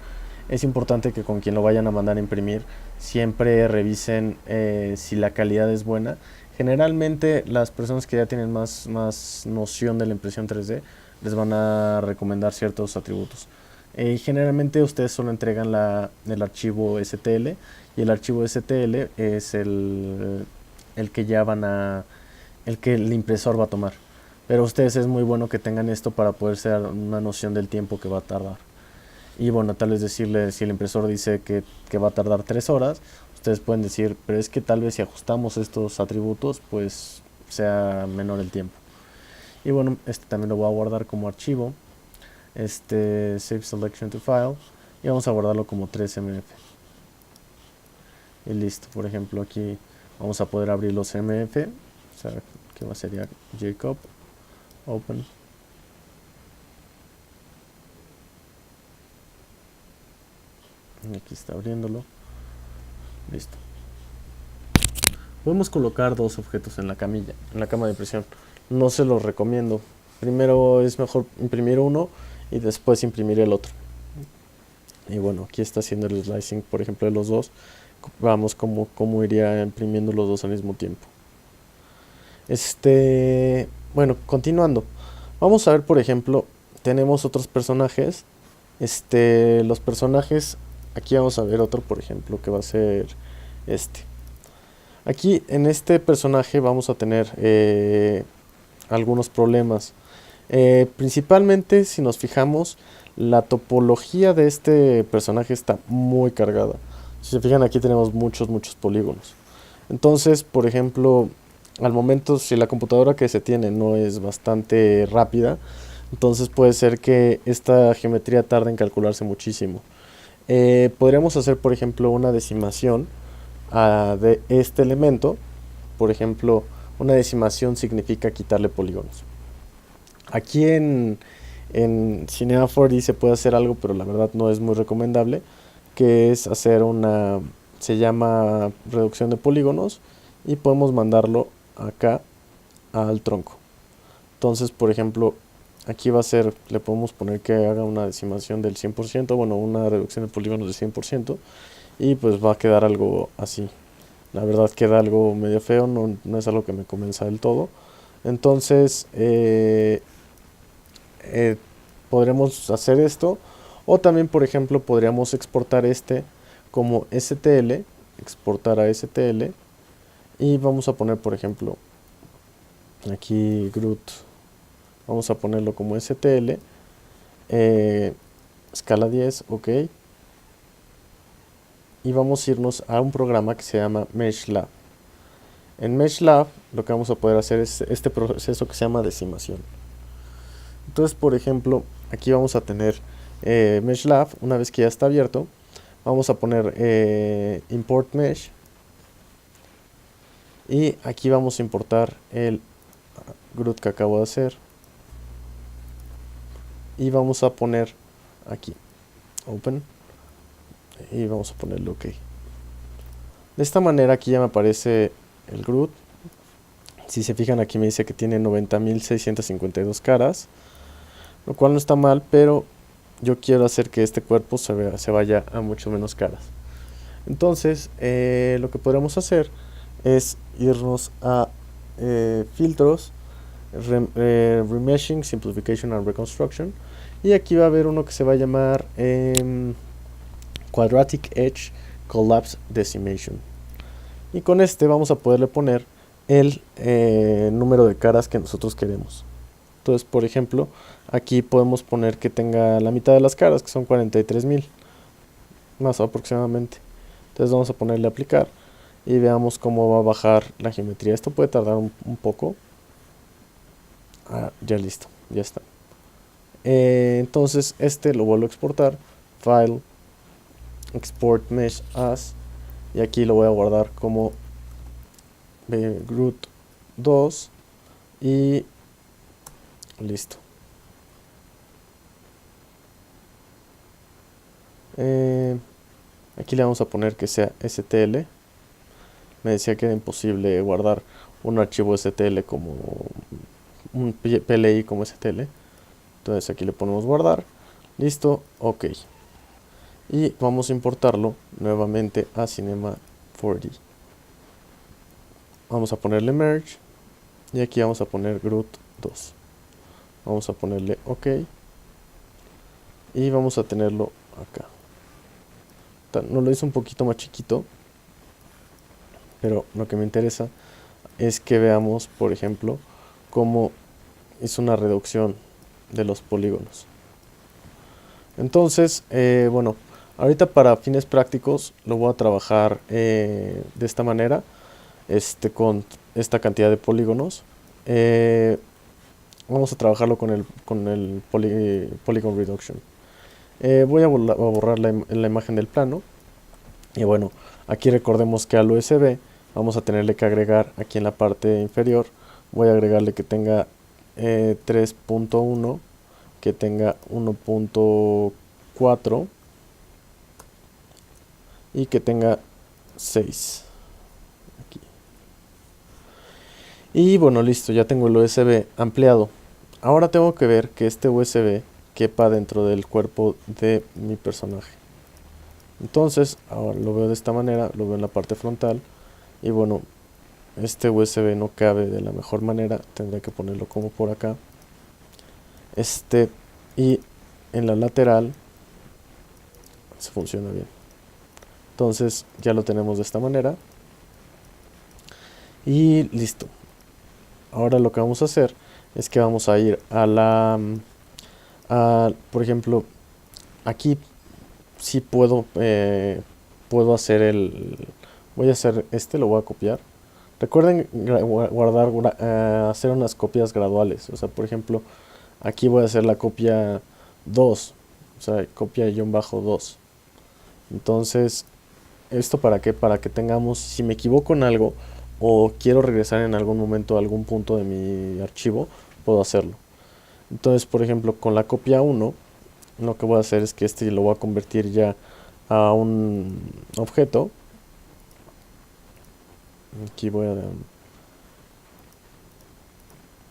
Es importante que con quien lo vayan a mandar a imprimir siempre revisen si la calidad es buena. Generalmente las personas que ya tienen más noción de la impresión 3D les van a recomendar ciertos atributos. Generalmente ustedes solo entregan el archivo STL, y el archivo STL es el que ya el que el impresor va a tomar. Pero ustedes, es muy bueno que tengan esto para poder dar una noción del tiempo que va a tardar. Y bueno, tal vez decirle, si el impresor dice que va a tardar 3 horas, ustedes pueden decir, pero es que tal vez si ajustamos estos atributos, pues sea menor el tiempo. Y bueno, también lo voy a guardar como archivo, Save Selection to File, y vamos a guardarlo como 3MF. Y listo. Por ejemplo, aquí vamos a poder abrir los MF, o sea, que sería Jacob, Open. Y aquí está abriéndolo. Listo. Podemos colocar 2 objetos en la camilla, en la cama de impresión. No se los recomiendo. Primero es mejor imprimir uno y después imprimir el otro. Y bueno, aquí está haciendo el slicing, por ejemplo, de los dos. Vamos cómo iría imprimiendo los dos al mismo tiempo. Bueno, continuando. Vamos a ver, por ejemplo, tenemos otros personajes. Los personajes, aquí vamos a ver otro, por ejemplo, que va a ser Aquí en este personaje vamos a tener algunos problemas. Principalmente, si nos fijamos, la topología de este personaje está muy cargada. Si se fijan, aquí tenemos muchos polígonos. Entonces, por ejemplo, al momento, si la computadora que se tiene no es bastante rápida, entonces puede ser que esta geometría tarde en calcularse muchísimo. Podríamos hacer, por ejemplo, una decimación de este elemento, por ejemplo, una decimación significa quitarle polígonos. Aquí en Cinema 4D se puede hacer algo, pero la verdad no es muy recomendable, que es hacer se llama reducción de polígonos, y podemos mandarlo acá al tronco. Entonces, por ejemplo, aquí va a ser, le podemos poner que haga una decimación del 100%, bueno, una reducción de polígonos del 100%, y pues va a quedar algo así. La verdad queda algo medio feo, no es algo que me convenza del todo. Entonces, podremos hacer esto, o también, por ejemplo, podríamos exportar como STL, exportar a STL, y vamos a poner, por ejemplo, aquí Groot, vamos a ponerlo como STL, escala 10, ok, y vamos a irnos a un programa que se llama MeshLab. En MeshLab lo que vamos a poder hacer es este proceso que se llama decimación. Entonces, por ejemplo, aquí vamos a tener MeshLab. Una vez que ya está abierto, vamos a poner import mesh, y aquí vamos a importar el Groot que acabo de hacer, y vamos a poner aquí open, y vamos a ponerle ok. De esta manera aquí ya me aparece el Groot. Si se fijan, aquí me dice que tiene 90.652 caras, lo cual no está mal, pero yo quiero hacer que este cuerpo se vaya a mucho menos caras. Entonces, lo que podemos hacer es irnos a filtros, remeshing, simplification and reconstruction, y aquí va a haber uno que se va a llamar quadratic edge collapse decimation, y con este vamos a poderle poner el número de caras que nosotros queremos. Entonces, por ejemplo, aquí podemos poner que tenga la mitad de las caras, que son 43.000 más aproximadamente. Entonces vamos a ponerle aplicar y veamos cómo va a bajar la geometría. Esto puede tardar un poco. Ya listo, ya está. Entonces lo vuelvo a exportar, file, export mesh as, y aquí lo voy a guardar como Groot 2 y listo. Aquí le vamos a poner que sea STL. Me decía que era imposible guardar un archivo STL como un PLI como STL. Entonces aquí le ponemos guardar. Listo, ok. Y vamos a importarlo nuevamente a Cinema 4D. Vamos a ponerle merge, y aquí vamos a poner Groot 2. Vamos a ponerle ok, y vamos a tenerlo acá. Nos lo hizo un poquito más chiquito, pero lo que me interesa es que veamos, por ejemplo, cómo es una reducción de los polígonos. Entonces, bueno, ahorita para fines prácticos lo voy a trabajar de esta manera, con esta cantidad de polígonos. Vamos a trabajarlo con el Polygon Reduction. Voy a borrar la imagen del plano. Y bueno, aquí recordemos que al USB vamos a tenerle que agregar aquí en la parte inferior. Voy a agregarle que tenga 3.1, que tenga 1.4 y que tenga 6. Aquí. Y bueno, listo, ya tengo el USB ampliado. Ahora tengo que ver que este USB quepa dentro del cuerpo de mi personaje. Entonces, ahora lo veo de esta manera, lo veo en la parte frontal, y bueno, este USB no cabe de la mejor manera, tendré que ponerlo como por acá. Y en la lateral se funciona bien. Entonces ya lo tenemos de esta manera y listo. Ahora lo que vamos a hacer es que vamos a ir por ejemplo, aquí sí puedo hacer voy a hacer lo voy a copiar. Recuerden hacer unas copias graduales. O sea, por ejemplo, aquí voy a hacer la copia 2, o sea, copia -2. Entonces, ¿esto para qué? Para que tengamos, si me equivoco en algo, o quiero regresar en algún momento a algún punto de mi archivo, puedo hacerlo. Entonces, por ejemplo, con la copia 1, lo que voy a hacer es que este lo voy a convertir ya a un objeto. Aquí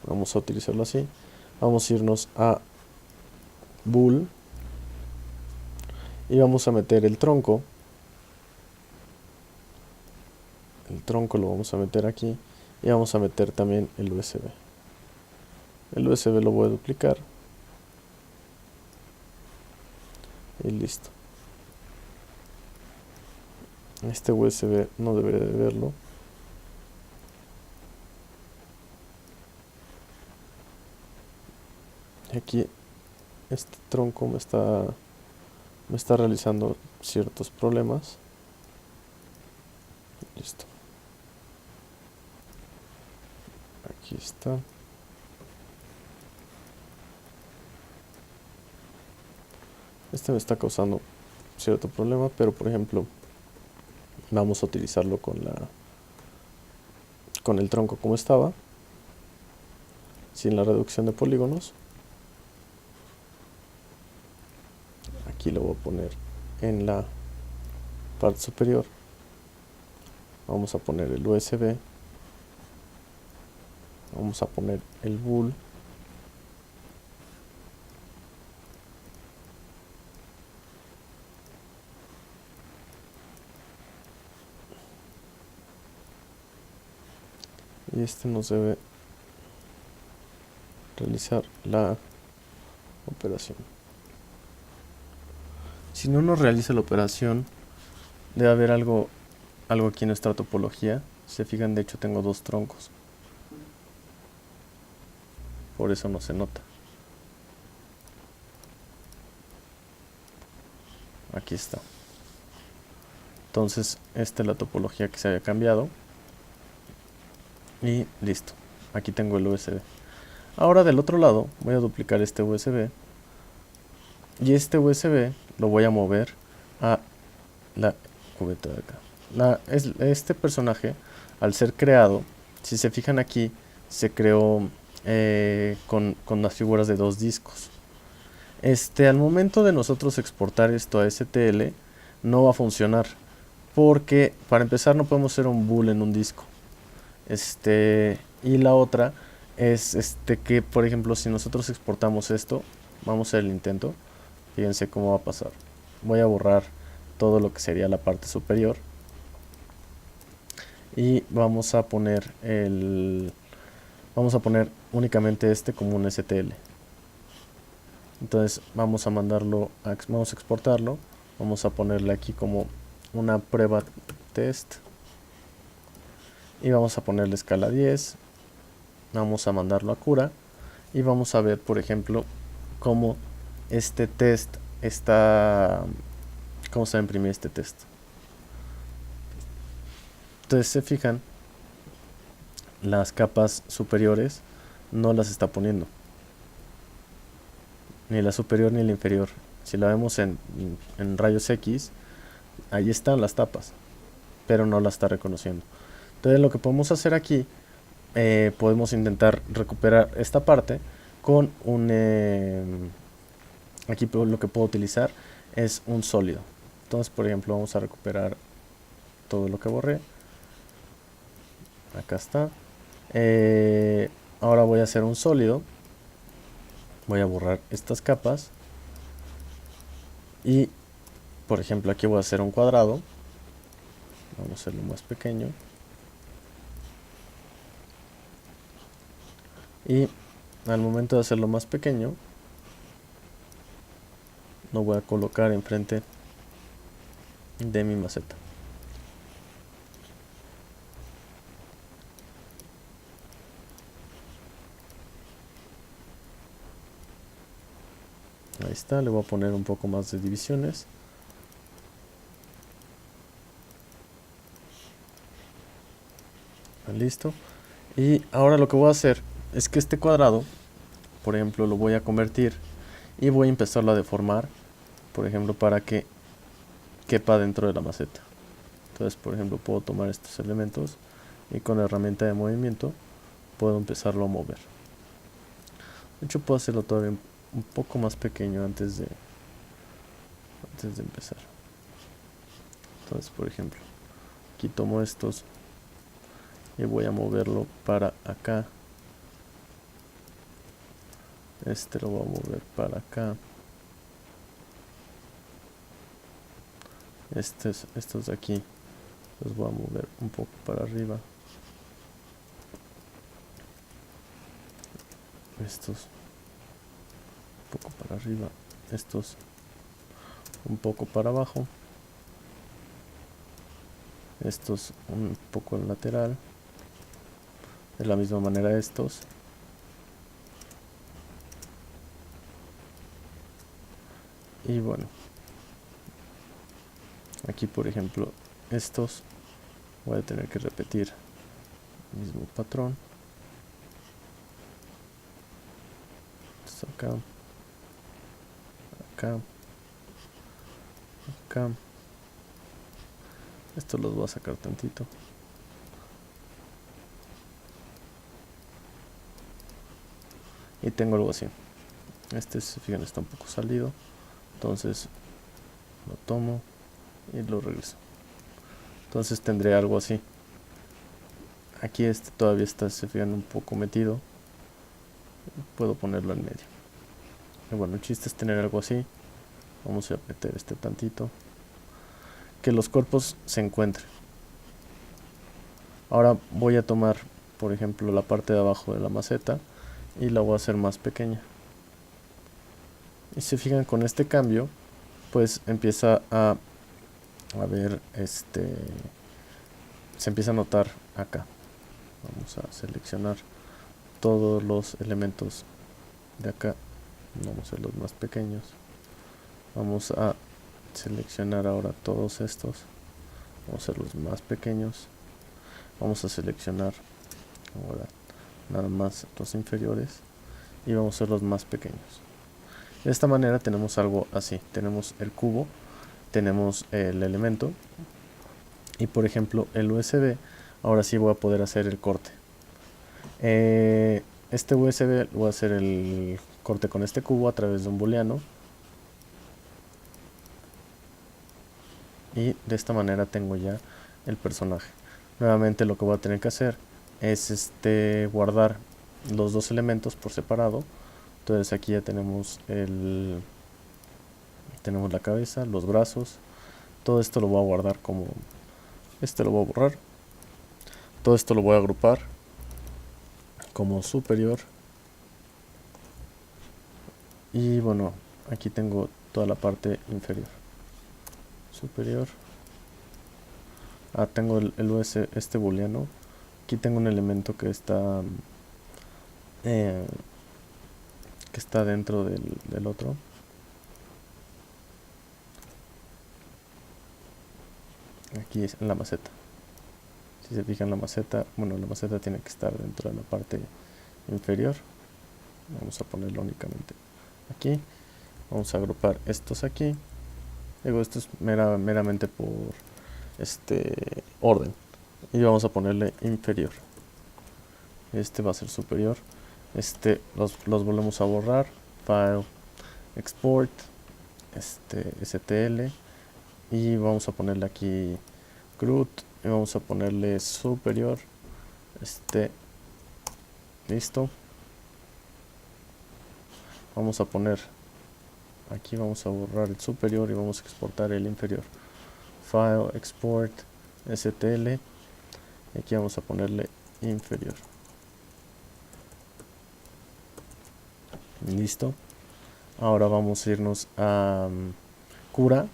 vamos a utilizarlo así. Vamos a irnos a bool y vamos a meter el tronco. El tronco lo vamos a meter aquí y vamos a meter también el USB. El USB lo voy a duplicar y listo. Este USB no debería de verlo. Aquí este tronco me está realizando ciertos problemas. Listo. Aquí está. Este me está causando cierto problema, pero por ejemplo, vamos a utilizarlo con el tronco como estaba, sin la reducción de polígonos. Aquí lo voy a poner en la parte superior. Vamos a poner el USB. Vamos a poner el bool. Y este nos debe realizar la operación. Si no nos realiza la operación, debe haber algo aquí en nuestra topología. Si se fijan, de hecho tengo dos troncos. Por eso no se nota. Aquí está. Entonces, esta es la topología que se había cambiado. Y listo. Aquí tengo el USB. Ahora del otro lado voy a duplicar este USB. Y este USB lo voy a mover a la cubeta de acá. Este personaje, al ser creado, si se fijan aquí, se creó con las figuras de dos discos. Al momento de nosotros exportar esto a STL, no va a funcionar. Porque para empezar no podemos hacer un bool en un disco. Y la otra es que, por ejemplo, si nosotros exportamos esto, vamos a hacer el intento. Fíjense cómo va a pasar. Voy a borrar todo lo que sería la parte superior. Y vamos a poner únicamente este como un STL. Entonces vamos a exportarlo. Vamos a ponerle aquí como una prueba test. Y vamos a ponerle escala 10. Vamos a mandarlo a cura. Y vamos a ver, por ejemplo, cómo este test está... cómo se va a imprimir este test. Entonces, se fijan, las capas superiores no las está poniendo. Ni la superior ni la inferior. Si la vemos en rayos X, ahí están las tapas, pero no la está reconociendo. Entonces lo que podemos hacer aquí, podemos intentar recuperar esta parte con aquí lo que puedo utilizar es un sólido. Entonces, por ejemplo, vamos a recuperar todo lo que borré. Acá está. Ahora voy a hacer un sólido. Voy a borrar estas capas. Y, por ejemplo, aquí voy a hacer un cuadrado. Vamos a hacerlo más pequeño. Y al momento de hacerlo más pequeño, lo voy a colocar enfrente de mi maceta. Ahí está, le voy a poner un poco más de divisiones. Listo. Y ahora lo que voy a hacer es que este cuadrado, por ejemplo, lo voy a convertir y voy a empezarlo a deformar, por ejemplo, para que quepa dentro de la maceta. Entonces, por ejemplo, puedo tomar estos elementos y con la herramienta de movimiento puedo empezarlo a mover. De hecho puedo hacerlo todavía un poco más pequeño antes de empezar. Entonces, por ejemplo, aquí tomo estos y voy a moverlo para acá. Este lo voy a mover para acá. Estos de aquí los voy a mover un poco para arriba. Estos un poco para arriba. Estos un poco para abajo. Estos un poco en lateral. De la misma manera estos. Y bueno, aquí por ejemplo estos voy a tener que repetir el mismo patrón. Esto acá, acá, acá. Estos los voy a sacar tantito. Y tengo algo así. Este, si se fijan, está un poco salido. Entonces lo tomo y lo regreso. Entonces tendré algo así. Aquí este todavía está, se fijan, un poco metido. Puedo ponerlo en medio. Y bueno, el chiste es tener algo así. Vamos a meter este tantito. Que los cuerpos se encuentren. Ahora voy a tomar, por ejemplo, la parte de abajo de la maceta y la voy a hacer más pequeña. Y se fijan, con este cambio pues empieza a ver, se empieza a notar acá. Vamos a seleccionar todos los elementos de acá. Vamos a hacer los más pequeños. Vamos a seleccionar ahora todos estos. Vamos a hacer los más pequeños. Vamos a seleccionar ahora nada más los inferiores y vamos a hacer los más pequeños. De esta manera tenemos algo así. Tenemos el cubo, tenemos el elemento y por ejemplo el USB. Ahora sí voy a poder hacer el corte. Este USB voy a hacer el corte con este cubo a través de un booleano. Y de esta manera tengo ya el personaje. Nuevamente lo que voy a tener que hacer es guardar los dos elementos por separado. Entonces aquí ya tenemos tenemos la cabeza, los brazos. Todo esto lo voy a guardar como lo voy a borrar. Todo esto lo voy a agrupar como superior. Y bueno, aquí tengo toda la parte inferior. Superior. Tengo el US, booleano. Aquí tengo un elemento que está dentro del otro. Aquí es en la maceta. Si se fijan, la maceta, bueno, la maceta tiene que estar dentro de la parte inferior. Vamos a ponerlo únicamente aquí. Vamos a agrupar estos aquí. Digo, esto es meramente por orden. Y vamos a ponerle inferior. Este va a ser superior. Los volvemos a borrar. File, export, STL. Y vamos a ponerle aquí CRUD. Y vamos a ponerle superior. Listo. Vamos a poner aquí, vamos a borrar el superior y vamos a exportar el inferior. File, export, STL. Y aquí vamos a ponerle inferior. Listo. Ahora vamos a irnos a cura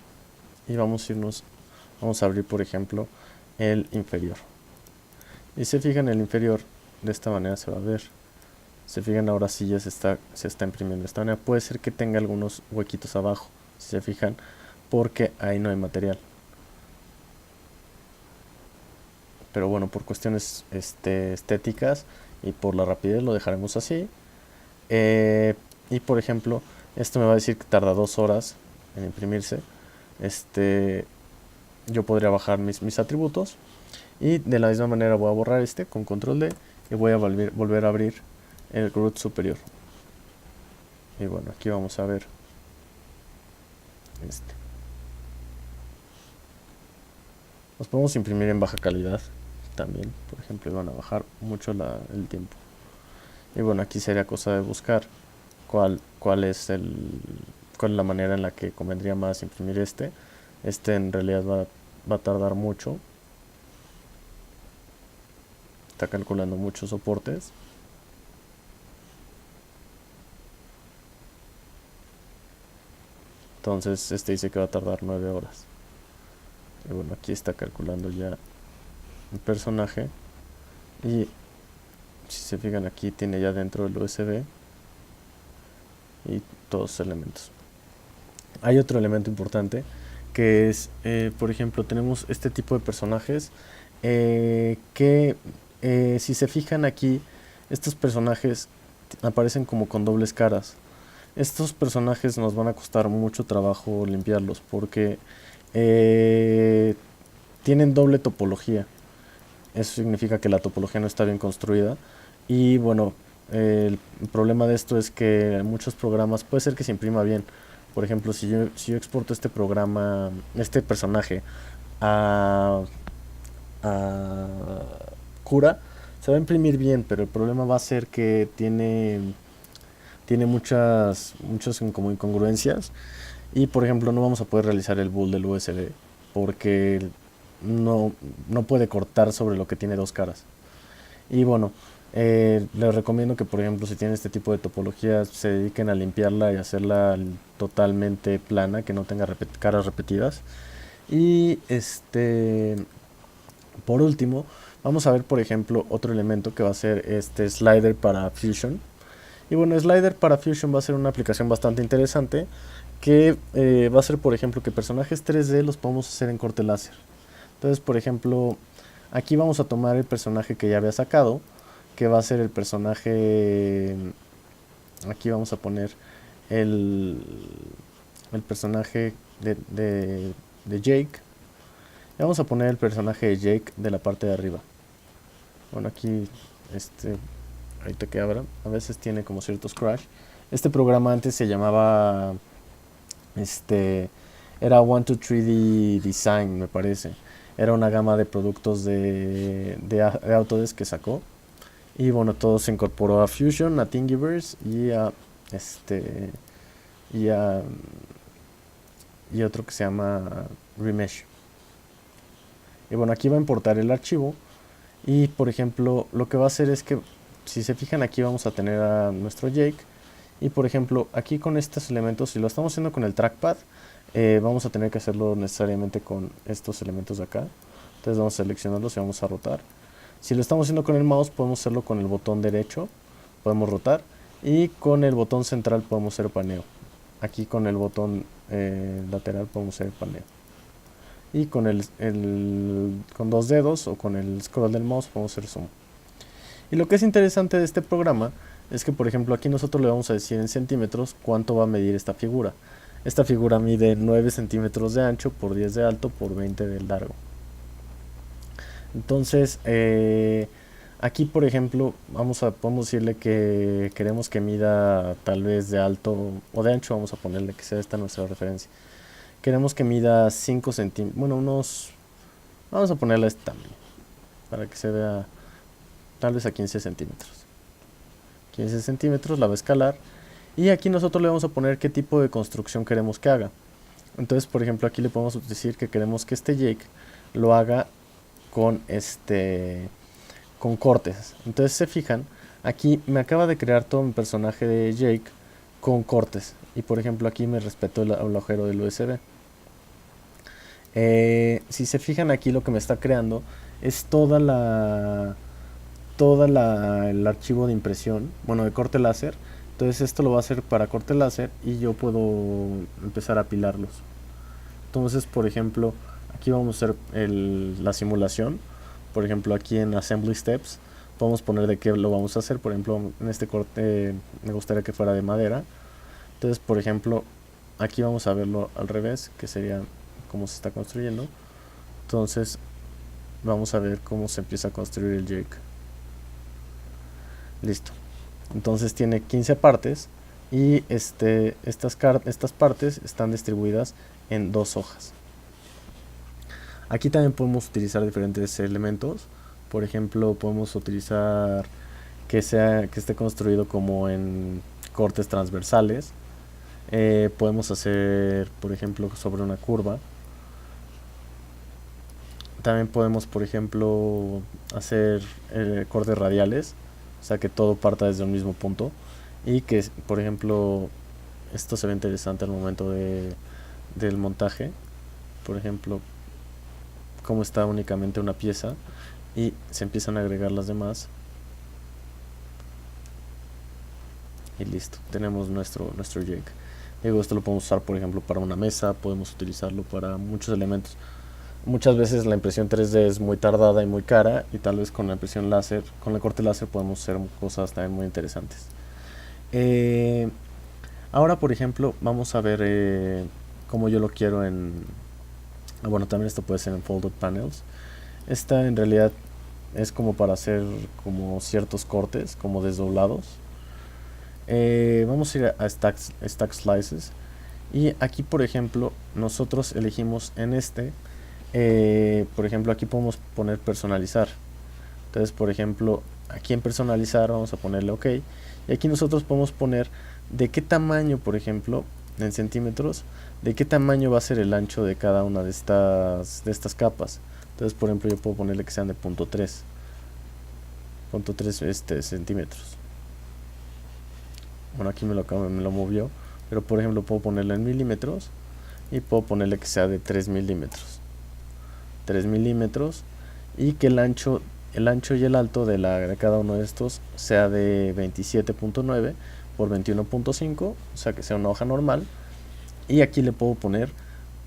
y vamos a abrir, por ejemplo, el inferior. Y se fijan, el inferior de esta manera se va a ver. Se fijan, ahora sí ya se está imprimiendo de esta manera. Puede ser que tenga algunos huequitos abajo, si se fijan, porque ahí no hay material. Pero bueno, por cuestiones estéticas y por la rapidez lo dejaremos así. Y por ejemplo, esto me va a decir que tarda 2 horas en imprimirse. Yo podría bajar mis atributos Y de la misma manera voy a borrar este con control D y voy a volver a abrir el root superior. Y bueno, aquí vamos a ver este. Los podemos imprimir en baja calidad también, por ejemplo, y van a bajar mucho el tiempo. Y bueno, aquí sería cosa de buscar cuál es la manera en la que convendría más imprimir este. Este en realidad va a tardar mucho. Está calculando muchos soportes. Entonces este dice que va a tardar 9 horas. Y bueno, aquí está calculando ya el personaje. Y si se fijan, aquí tiene ya dentro el USB y todos los elementos. Hay otro elemento importante que es, por ejemplo, tenemos este tipo de personajes que si se fijan aquí, estos personajes aparecen como con dobles caras. Estos personajes nos van a costar mucho trabajo limpiarlos porque tienen doble topología. Eso significa que la topología no está bien construida. Y bueno, el problema de esto es que en muchos programas puede ser que se imprima bien. Por ejemplo, si yo exporto este programa, este personaje a Cura, se va a imprimir bien, pero el problema va a ser que tiene muchas como incongruencias. Y por ejemplo, no vamos a poder realizar el build del USB porque no puede cortar sobre lo que tiene dos caras. Y bueno, les recomiendo que, por ejemplo, si tienen este tipo de topologías, se dediquen a limpiarla y hacerla totalmente plana, que no tenga caras repetidas. Y por último, vamos a ver, por ejemplo, otro elemento que va a ser este slider para Fusion. Y bueno, slider para Fusion va a ser una aplicación bastante interesante que va a ser, por ejemplo, que personajes 3D los podemos hacer en corte láser. Entonces, por ejemplo, aquí vamos a tomar el personaje que ya había sacado, que va a ser el personaje. Aquí vamos a poner el, el personaje de Jake. Y vamos a poner el personaje de Jake de la parte de arriba. Bueno, aquí, ahorita que abra, a veces tiene como ciertos crash. Este programa antes se llamaba, era 123D Design, me parece. Era una gama de productos de Autodesk que sacó. Y bueno, todo se incorporó a Fusion, a Thingiverse este, y a, y otro que se llama Remesh. Y bueno, aquí va a importar el archivo. Y por ejemplo, lo que va a hacer es que, si se fijan, aquí vamos a tener a nuestro Jake. Y por ejemplo, aquí con estos elementos, si lo estamos haciendo con el trackpad, vamos a tener que hacerlo necesariamente con estos elementos de acá. Entonces vamos a seleccionarlos y vamos a rotar. Si lo estamos haciendo con el mouse, podemos hacerlo con el botón derecho, podemos rotar. Y con el botón central podemos hacer paneo. Aquí con el botón lateral podemos hacer paneo. Y con dos dedos o con el scroll del mouse podemos hacer zoom. Y lo que es interesante de este programa es que, por ejemplo, aquí nosotros le vamos a decir en centímetros cuánto va a medir esta figura. Esta figura mide 9 centímetros de ancho por 10 de alto por 20 de largo. Entonces, aquí, por ejemplo, podemos decirle que queremos que mida tal vez de alto o de ancho. Vamos a ponerle que sea esta nuestra referencia. Queremos que mida 5 centímetros, bueno, vamos a ponerle este tamaño, para que se vea tal vez a 15 centímetros. 15 centímetros, la va a escalar. Y aquí nosotros le vamos a poner qué tipo de construcción queremos que haga. Entonces, por ejemplo, aquí le podemos decir que queremos que este Jake lo haga con con cortes. Entonces, se fijan, aquí me acaba de crear todo mi personaje de Jake con cortes. Y por ejemplo, aquí me respetó el agujero del USB. Si se fijan, aquí lo que me está creando es el archivo de impresión, bueno, de corte láser. Entonces esto lo va a hacer para corte láser y yo puedo empezar a apilarlos. Entonces, por ejemplo, aquí vamos a hacer la simulación. Por ejemplo, aquí en Assembly Steps podemos poner de qué lo vamos a hacer. Por ejemplo, en este corte me gustaría que fuera de madera. Entonces, por ejemplo, aquí vamos a verlo al revés, que sería cómo se está construyendo. Entonces, vamos a ver cómo se empieza a construir el jig. Listo. Entonces tiene 15 partes y estas partes están distribuidas en 2 hojas. Aquí también podemos utilizar diferentes elementos. Por ejemplo, podemos utilizar que esté construido como en cortes transversales. Podemos hacer, por ejemplo, sobre una curva. También podemos, por ejemplo, hacer cortes radiales, o sea que todo parta desde un mismo punto y que, por ejemplo, esto se ve interesante al momento del montaje. Por ejemplo, como está únicamente una pieza y se empiezan a agregar las demás y listo, tenemos nuestro jig. Digo, esto lo podemos usar, por ejemplo, para una mesa, podemos utilizarlo para muchos elementos. Muchas veces la impresión 3D es muy tardada y muy cara, y tal vez con la impresión láser, con el corte láser podemos hacer cosas también muy interesantes. Ahora, por ejemplo, vamos a ver cómo yo lo quiero bueno, también esto puede ser en Folded Panels. Esta en realidad es como para hacer como ciertos cortes, como desdoblados. Vamos a ir a Stack Slices. Y aquí, por ejemplo, nosotros elegimos en por ejemplo, aquí podemos poner personalizar. Entonces, por ejemplo, aquí en personalizar vamos a ponerle OK. Y aquí nosotros podemos poner de qué tamaño, por ejemplo, en centímetros, de qué tamaño va a ser el ancho de cada una de estas capas. Entonces, por ejemplo, yo puedo ponerle que sean de 0.3 centímetros. Bueno, aquí me lo movió, pero por ejemplo puedo ponerle en milímetros y puedo ponerle que sea de 3 milímetros. 3 milímetros y que el ancho y el alto de cada uno de estos sea de 27.9 por 21.5, o sea que sea una hoja normal. Y aquí le puedo poner,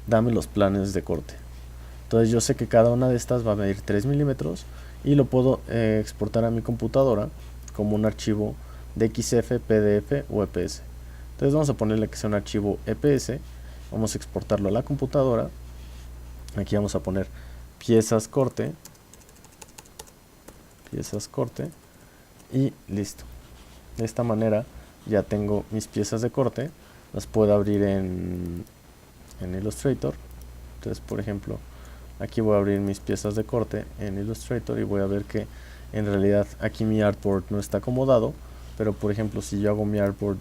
dame los planes de corte. Entonces yo sé que cada una de estas va a medir 3 milímetros y lo puedo exportar a mi computadora como un archivo de XF, PDF o EPS. Entonces vamos a ponerle que sea un archivo EPS, vamos a exportarlo a la computadora. Aquí vamos a poner piezas corte y listo. De esta manera ya tengo mis piezas de corte, las puedo abrir en Illustrator. Entonces, por ejemplo, aquí voy a abrir mis piezas de corte en Illustrator y voy a ver que en realidad aquí mi artboard no está acomodado, pero por ejemplo si yo hago mi artboard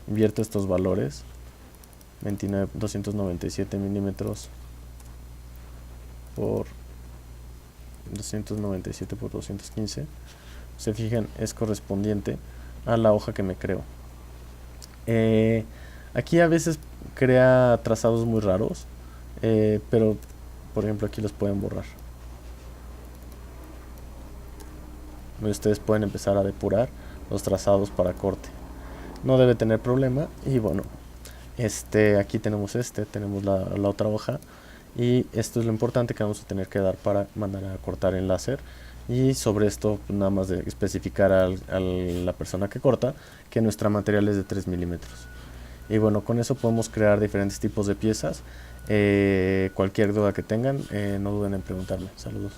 invierto estos valores, 297 milímetros por 297 por 215, se fijan, es correspondiente a la hoja que me creo. Aquí a veces crea trazados muy raros, pero por ejemplo aquí los pueden borrar. Ustedes pueden empezar a depurar los trazados para corte, no debe tener problema. Y bueno, aquí tenemos tenemos la otra hoja, y esto es lo importante que vamos a tener que dar para mandar a cortar en láser. Y sobre esto, pues, nada más de especificar a la persona que corta que nuestra material es de 3 milímetros. Y bueno, con eso podemos crear diferentes tipos de piezas. Cualquier duda que tengan, no duden en preguntarme. Saludos.